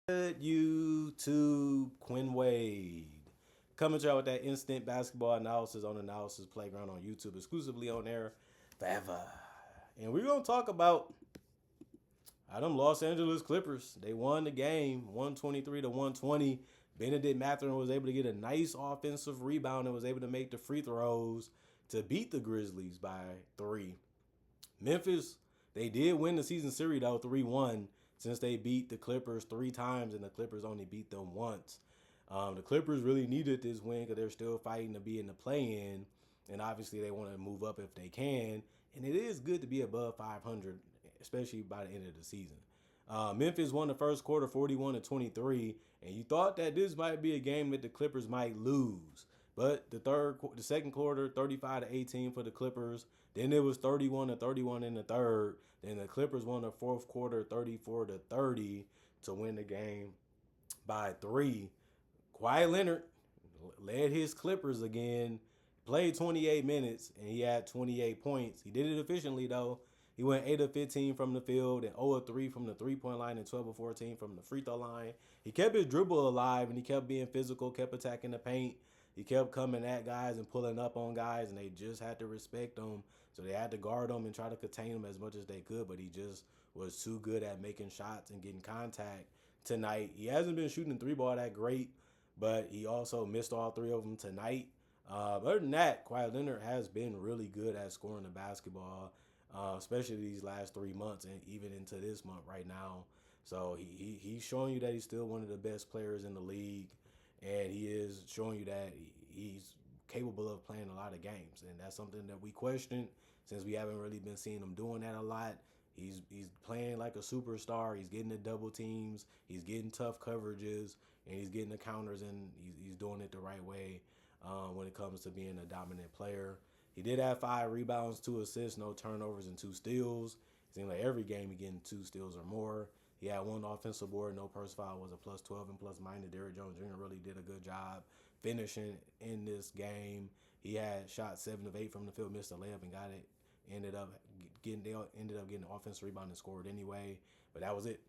Good YouTube, Quinn Wade. Coming to you with that instant basketball analysis on Analysis Playground on YouTube, exclusively on air forever. And we're going to talk about them Los Angeles Clippers. They won the game 123 to 120. Benedict Mathurin was able to get a nice offensive rebound and was able to make the free throws to beat the Grizzlies by 3. Memphis, they did win the season series though 3-1 since they beat the Clippers 3 times and the Clippers only beat them once. The Clippers really needed this win because they're still fighting to be in the play-in, and obviously they want to move up if they can. And it is good to be above 500, especially by the end of the season. Memphis won the first quarter 41 to 23, and you thought that this might be a game that the Clippers might lose. But the second quarter, 35 to 18 for the Clippers. Then it was 31 to 31 in the third. Then the Clippers won the fourth quarter, 34 to 30 to win the game by 3. Kawhi Leonard led his Clippers again, played 28 minutes, and he had 28 points. He did it efficiently, though. He went 8 of 15 from the field and 0 of 3 from the three-point line and 12 of 14 from the free throw line. He kept his dribble alive, and he kept being physical, kept attacking the paint. He kept coming at guys and pulling up on guys, and they just had to respect him. So they had to guard him and try to contain him as much as they could, but he just was too good at making shots and getting contact tonight. He hasn't been shooting the 3 ball that great, but he also missed all 3 of them tonight. Other than that, Kawhi Leonard has been really good at scoring the basketball, especially these last 3 months and even into this month right now. So he's showing you that he's still one of the best players in the league, and he is showing you that he's capable of playing a lot of games, and that's something that we questioned since we haven't really been seeing him doing that a lot. He's playing like a superstar. He's getting the double teams. He's getting tough coverages, and he's getting the counters, and he's doing it the right way when it comes to being a dominant player. He did have 5 rebounds, 2 assists, no turnovers, and 2 steals. It seemed like every game he getting 2 steals or more. He had 1 offensive board, no personal foul, was a plus 12 and plus minus. Derrick Jones Jr. really did a good job finishing in this game. He had shot 7 of 8 from the field, missed a layup, and got it. Ended up getting an offensive rebound and scored anyway. But that was it.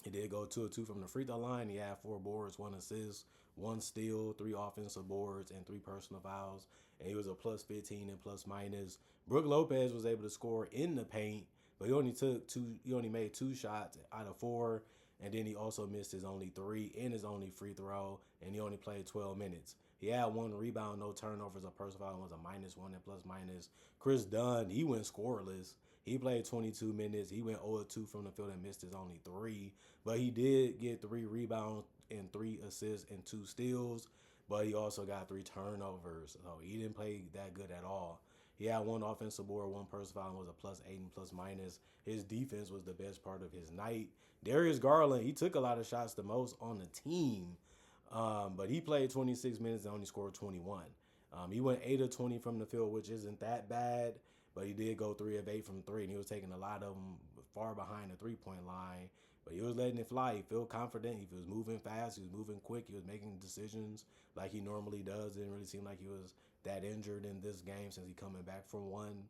He did go 2 of 2 from the free throw line. He had 4 boards, 1 assist, 1 steal, 3 offensive boards, and 3 personal fouls. And he was a plus 15 and plus minus. Brook Lopez was able to score in the paint, but he only made 2 shots out of 4. And then he also missed his only 3 and his only free throw, and he only played 12 minutes. He had 1 rebound, no turnovers, a personal foul, was a -1 and plus minus. Chris Dunn, he went scoreless. He played 22 minutes. He went 0 of 2 from the field and missed his only 3. But he did get 3 rebounds and 3 assists and 2 steals. But he also got 3 turnovers. So he didn't play that good at all. He had 1 offensive board, 1 personal foul, and was a +8 and plus minus. His defense was the best part of his night. Darius Garland, he took a lot of shots, the most on the team. But he played 26 minutes and only scored 21. He went 8 of 20 from the field, which isn't that bad, but he did go 3 of 8 from 3, and he was taking a lot of them far behind the three-point line. But he was letting it fly. He felt confident. He was moving fast. He was moving quick. He was making decisions like he normally does. It didn't really seem like he was that injured in this game since he coming back from one.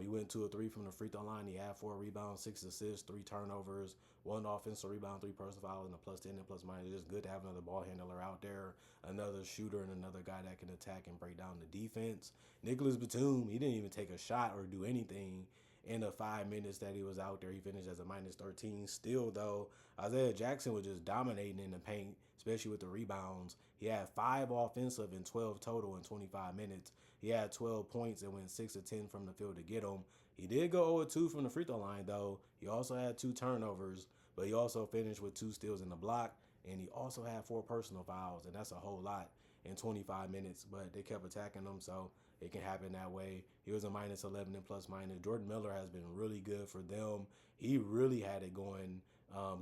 He went 2 of 3 from the free throw line. He had 4 rebounds, 6 assists, 3 turnovers, 1 offensive rebound, 3 personal fouls, and a +10 and plus minus. It's just good to have another ball handler out there, another shooter, and another guy that can attack and break down the defense. Nicholas Batum, he didn't even take a shot or do anything in the 5 minutes that he was out there. He finished as a -13. Still, though, Isaiah Jackson was just dominating in the paint, especially with the rebounds. He had 5 offensive and 12 total in 25 minutes. He had 12 points and went 6 of 10 from the field to get him. He did go 0 of 2 from the free throw line, though. He also had 2 turnovers, but he also finished with 2 steals in the block, and he also had 4 personal fouls, and that's a whole lot in 25 minutes, but they kept attacking him, so it can happen that way. He was a -11 and plus minus. Jordan Miller has been really good for them. He really had it going,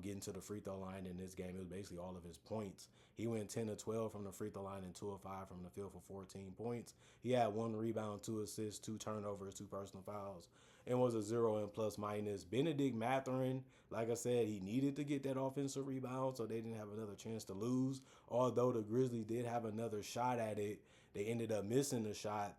getting to the free throw line in this game. It was basically all of his points. He went 10 of 12 from the free throw line and 2 of 5 from the field for 14 points. He had 1 rebound, 2 assists, 2 turnovers, 2 personal fouls, and was a 0 and plus minus. Benedict Mathurin, like I said, he needed to get that offensive rebound so they didn't have another chance to lose. Although the Grizzlies did have another shot at it, they ended up missing the shot,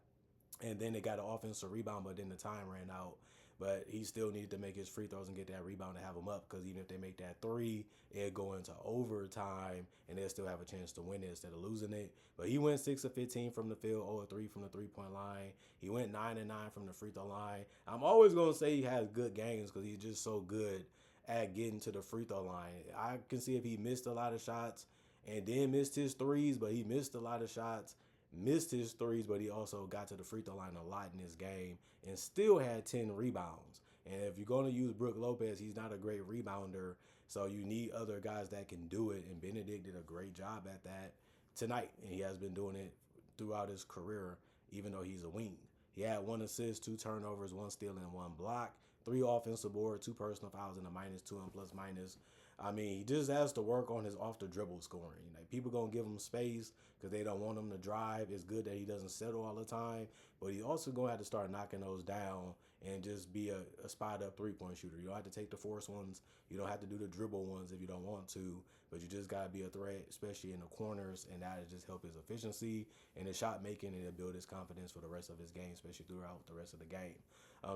and then they got an offensive rebound, but then the time ran out. but he still needed to make his free throws and get that rebound to have him up. Because even if they make that three, it'll go into overtime, and they'll still have a chance to win it instead of losing it. But he went 6 of 15 from the field, 0 of 3 from the 3-point line. He went 9 of 9 from the free throw line. I'm always gonna say he has good games because he's just so good at getting to the free throw line. I can see if he missed a lot of shots and then missed his threes, but he missed a lot of shots, missed his threes, but he also got to the free throw line a lot in this game and still had 10 rebounds. And if you're going to use Brook Lopez, he's not a great rebounder, so you need other guys that can do it, and Benedict did a great job at that tonight, and he has been doing it throughout his career, even though he's a wing. He had 1 assist, 2 turnovers, 1 steal, and 1 block, 3 offensive boards, 2 personal fouls, and a -2 and plus minus. I mean, he just has to work on his off the dribble scoring. You know, people gonna give him space because they don't want him to drive. It's good that he doesn't settle all the time, but he also gonna have to start knocking those down and just be a spot up 3-point shooter. You don't have to take the force ones. You don't have to do the dribble ones if you don't want to, but you just gotta be a threat, especially in the corners, and that'll just help his efficiency and his shot making, and it'll build his confidence for the rest of his game, especially throughout the rest of the game.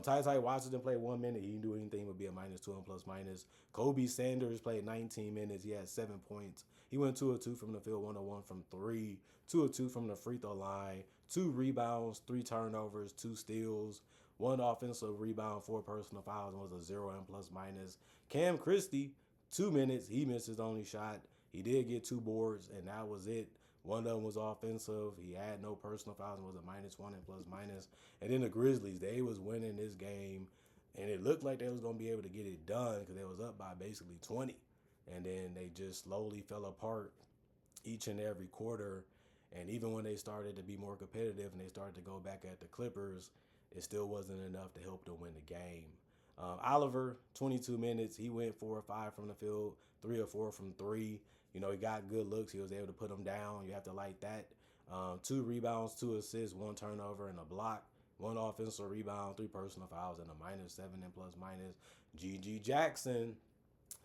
Ty Washington played 1 minute. He didn't do anything but be a -2 and plus minus. Kobe Sanders played 19 minutes. He had 7 points. He went 2 of 2 from the field, 1 of 1 from 3, 2 of 2 from the free throw line, 2 rebounds, 3 turnovers, 2 steals, 1 offensive rebound, 4 personal fouls, and was a 0 and plus minus. Cam Christie, 2 minutes. He missed his only shot. He did get 2 boards, and that was it. 1 of them was offensive. He had no personal fouls and was a -1 and plus minus. And then the Grizzlies, they was winning this game, and it looked like they was going to be able to get it done because they was up by basically 20. And then they just slowly fell apart each and every quarter. And even when they started to be more competitive and they started to go back at the Clippers, it still wasn't enough to help them win the game. Oliver, 22 minutes. He went 4 or 5 from the field, 3 or 4 from 3. You know, he got good looks. He was able to put them down. You have to like that. 2 rebounds, 2 assists, 1 turnover, and a block. 1 offensive rebound, 3 personal fouls, and a -7 and plus minus. G.G. Jackson,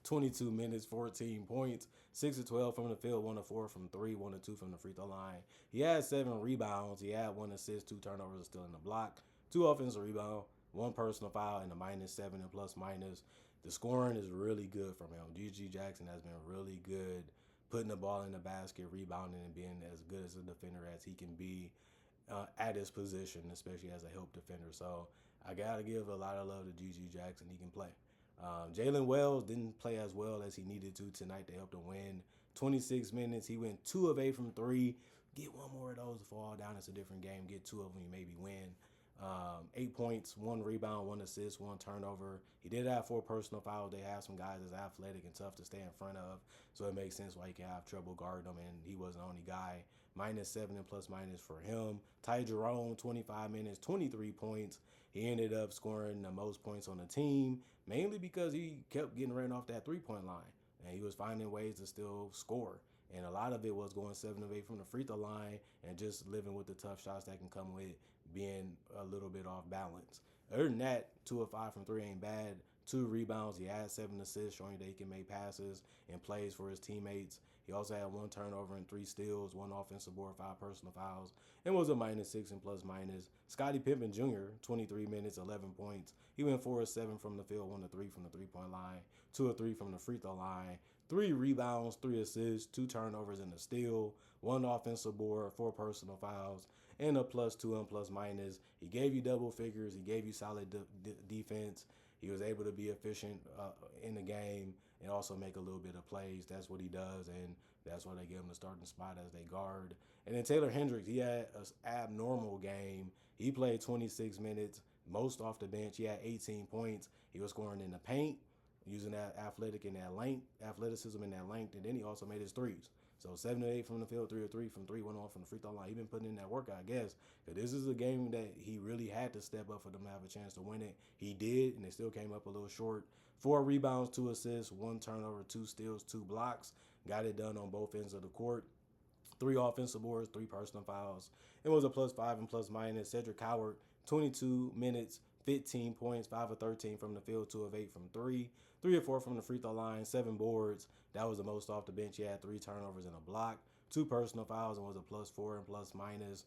22 minutes, 14 points, 6 of 12 from the field, 1 of 4 from 3, 1 of 2 from the free throw line. He had 7 rebounds. He had 1 assist, 2 turnovers, still in the block, 2 offensive rebounds, 1 personal foul, and a -7 and plus minus. The scoring is really good from him. G.G. Jackson has been really good putting the ball in the basket, rebounding, and being as good as a defender as he can be at his position, especially as a help defender. So I got to give a lot of love to G.G. Jackson. He can play. Jalen Wells didn't play as well as he needed to tonight to help them win. 26 minutes. He went 2 of 8 from 3. Get 1 more of those to fall down. It's a different game. Get 2 of them, you maybe win. 8 points, 1 rebound, 1 assist, 1 turnover. He did have 4 personal fouls. They have some guys that's athletic and tough to stay in front of, so it makes sense why he can have trouble guarding them, and he wasn't the only guy. -7 and plus minus for him. Ty Jerome, 25 minutes, 23 points. He ended up scoring the most points on the team, mainly because he kept getting ran off that 3-point line, and he was finding ways to still score. And a lot of it was going 7 of 8 from the free throw line and just living with the tough shots that can come with being a little bit off balance. Other than that, 2 of 5 from 3 ain't bad. 2 rebounds. He had 7 assists, showing that he can make passes and plays for his teammates. He also had 1 turnover and 3 steals, 1 offensive board, 5 personal fouls, and was a -6 and plus minus. Scottie Pippen Jr., 23 minutes, 11 points. He went 4 of 7 from the field, 1 of 3 from the 3-point line, 2 of 3 from the free throw line, 3 rebounds, 3 assists, 2 turnovers and a steal, 1 offensive board, 4 personal fouls, and a +2 and plus minus. He gave you double figures. He gave you solid defense. He was able to be efficient in the game and also make a little bit of plays. That's what he does, and that's why they give him the starting spot as they guard. And then Taylor Hendricks, he had an abnormal game. He played 26 minutes, most off the bench. He had 18 points. He was scoring in the paint, using that athleticism and that length, and then he also made his threes. So 7 of 8 from the field, 3 of 3 from 3, 1 off from the free throw line. He's been putting in that work, I guess. Because this is a game that he really had to step up for them to have a chance to win it. He did, and they still came up a little short. 4 rebounds, 2 assists, 1 turnover, 2 steals, 2 blocks. Got it done on both ends of the court. 3 offensive boards, 3 personal fouls. It was a +5 and plus minus. Cedric Howard, 22 minutes, 15 points, 5 of 13 from the field, 2 of 8 from 3, 3 of 4 from the free throw line, 7 boards. That was the most off the bench. He had 3 turnovers and a block, 2 personal fouls, and was a +4 and plus minus.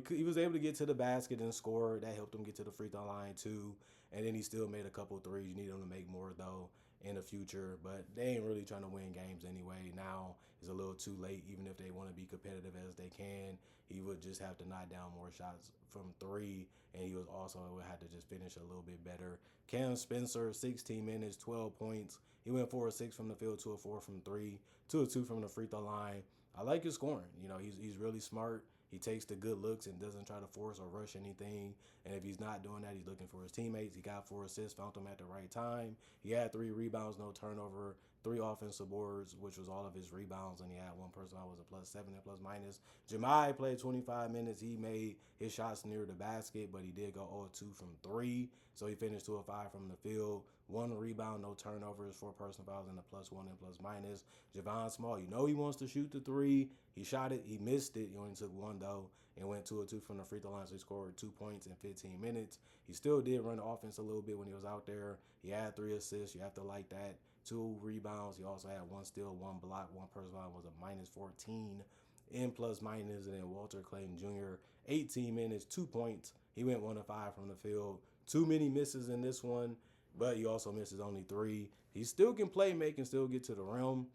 He was able to get to the basket and score. That helped him get to the free throw line too. And then he still made a couple threes. You need him to make more, though, in the future. But they ain't really trying to win games anyway. Now is a little too late. Even if they want to be competitive as they can, he would just have to knock down more shots from three. And he was also would have to just finish a little bit better. Cam Spencer, 16 minutes, 12 points. He went 4 of 6 from the field, 2 of 4 from three, 2 of 2 from the free throw line. I like his scoring. You know, he's really smart. He takes the good looks and doesn't try to force or rush anything. And if he's not doing that, he's looking for his teammates. He got 4 assists, found them at the right time. He had 3 rebounds, no turnover, 3 offensive boards, which was all of his rebounds. And he had one person that was a +7 and +. Jemai played 25 minutes. He made his shots near the basket, but he did go 0-2 from 3. So he finished 2 of 5 from the field. 1 rebound, no turnovers, 4 personal fouls, and a +1 and +. Javon Small, you know he wants to shoot the 3. He shot it. He missed it. He only took 1, though, and went 2 of 2 from the free throw line, so he scored 2 points in 15 minutes. He still did run the offense a little bit when he was out there. He had 3 assists. You have to like that. 2 rebounds. He also had 1 steal, 1 block, 1 personal foul, was a -14 in +-. And then Walter Clayton Jr., 18 minutes, 2 points. He went 1 of 5 from the field. Too many misses in this one, but he also misses only 3. He still can play make and still get to the rim.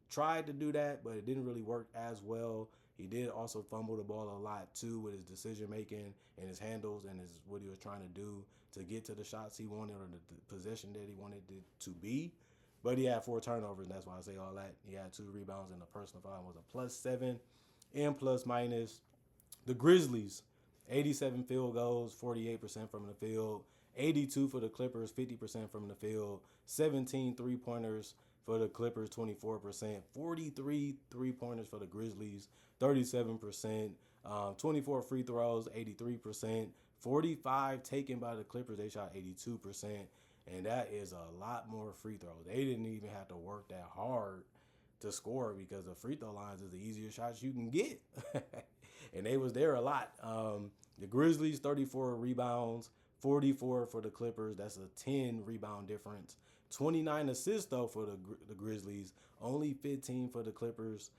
Tried to do that, but it didn't really work as well. He did also fumble the ball a lot too with his decision making and his handles and his what he was trying to do to get to the shots he wanted or the possession that he wanted it to be. But he had 4 turnovers, and that's why I say all that. He had 2 rebounds and a personal foul, was a +7 and +-. The Grizzlies, 87 field goals, 48% from the field. 82 for the Clippers, 50% from the field. 17 3-pointers for the Clippers, 24%. 43 3-pointers for the Grizzlies, 37%. 24 free throws, 83%. 45 taken by the Clippers, they shot 82%. And that is a lot more free throws. They didn't even have to work that hard to score because the free throw lines is the easiest shots you can get. And they was there a lot. The Grizzlies, 34 rebounds, 44 for the Clippers. That's a 10 rebound difference. 29 assists, though, for the Grizzlies. Only 15 for the Clippers.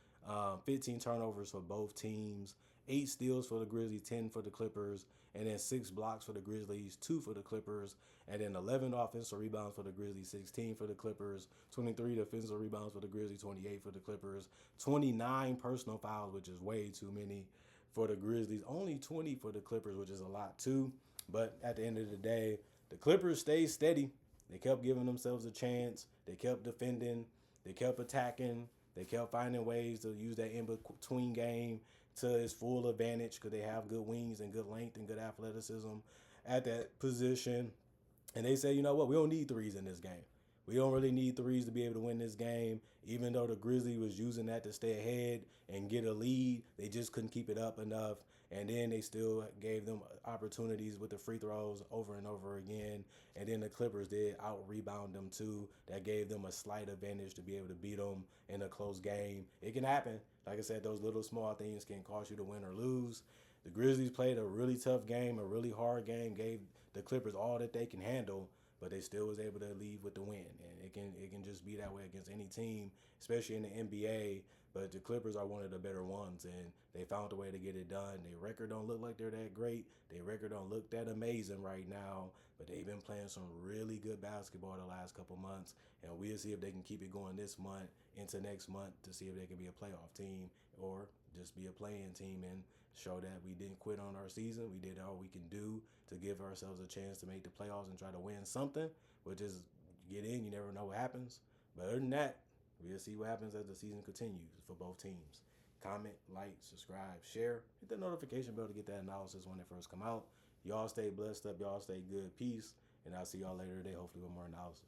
15 turnovers for both teams. 8 steals for the Grizzlies, 10 for the Clippers. And then 6 blocks for the Grizzlies, 2 for the Clippers. And then 11 offensive rebounds for the Grizzlies, 16 for the Clippers. 23 defensive rebounds for the Grizzlies, 28 for the Clippers. 29 personal fouls, which is way too many for the Grizzlies. Only 20 for the Clippers, which is a lot too. But at the end of the day, the Clippers stayed steady. They kept giving themselves a chance. They kept defending. They kept attacking. They kept finding ways to use that in-between game to its full advantage because they have good wings and good length and good athleticism at that position. And they say, you know what, we don't need threes in this game. We don't really need threes to be able to win this game. Even though the Grizzlies was using that to stay ahead and get a lead, they just couldn't keep it up enough. And then they still gave them opportunities with the free throws over and over again. And then the Clippers did out-rebound them too. That gave them a slight advantage to be able to beat them in a close game. It can happen. Like I said, those little small things can cost you to win or lose. The Grizzlies played a really tough game, a really hard game, gave the Clippers all that they can handle, but they still was able to leave with the win. And it can just be that way against any team, especially in the NBA. But the Clippers are one of the better ones, and they found a way to get it done. Their record don't look like they're that great. Their record don't look that amazing right now, but they've been playing some really good basketball the last couple months, and we'll see if they can keep it going this month into next month to see if they can be a playoff team or just be a playing team and show that we didn't quit on our season. We did all we can do to give ourselves a chance to make the playoffs and try to win something, which is get in. You never know what happens. But other than that, we'll see what happens as the season continues for both teams. Comment, like, subscribe, share. Hit the notification bell to get that analysis when it first come out. Y'all stay blessed up. Y'all stay good. Peace. And I'll see y'all later today, hopefully with more analysis.